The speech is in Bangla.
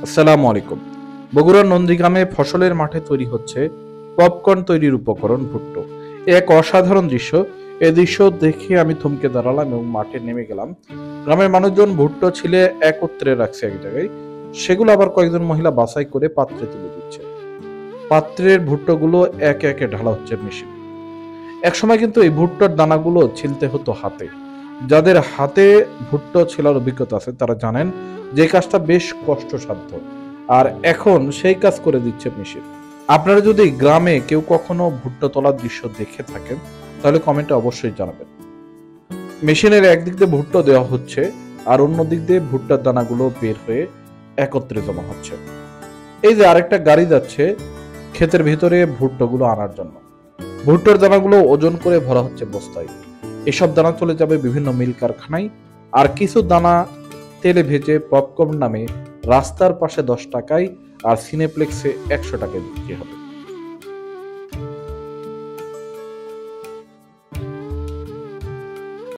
আসসালামু আলাইকুম। বগুড়ার নন্দীগ্রামে ফসলের মাঠে তৈরি হচ্ছে পপকর্ন তৈরির উপকরণ ভুট্টো। এক অসাধারণ দৃশ্য। এই দৃশ্য দেখে আমি থমকে দাঁড়ালাম এবং মাঠে নেমে গেলাম। গ্রামের মানুষজন ভুট্টো ছিলে একত্রে রাখছে এক জায়গায়। সেগুলো আবার কয়েকজন মহিলা বাছাই করে পাত্রে তুলে দিচ্ছে। পাত্রের ভুট্টোগুলো একে একে ঢালা হচ্ছে মেশিন। একসময় কিন্তু এই ভুট্টোর দানাগুলো ছিলতে হতো হাতে। যাদের হাতে ভুট্টো ছেলার অভিজ্ঞতা আছে তারা জানেন যে কাজটা বেশ কষ্টসাধ্য। আর এখন সেই কাজ করে দিচ্ছে মেশিন। আপনারা যদি গ্রামে কেউ কখনো ভুট্টো তোলার দৃশ্য দেখে থাকেন তাহলে কমেন্টে অবশ্যই জানাবেন। মেশিনের একদিক দিয়ে ভুট্টো দেওয়া হচ্ছে আর অন্য দিক দিয়ে ভুট্টার দানাগুলো বের হয়ে একত্রে জমা হচ্ছে। এই যে আরেকটা গাড়ি যাচ্ছে ক্ষেতের ভিতরে ভুট্টোগুলো আনার জন্য। ভুট্টোর দানাগুলো ওজন করে ভরা হচ্ছে বস্তায়। এসব দানা চলে যাবে বিভিন্ন মিল কারখানায়। আর কিছু দানা তেলে ভেজে পপকর্ন নামে রাস্তার পাশে 10 টাকায় আর সিনেপ্লেক্সে 100 টাকায় বিক্রি হবে।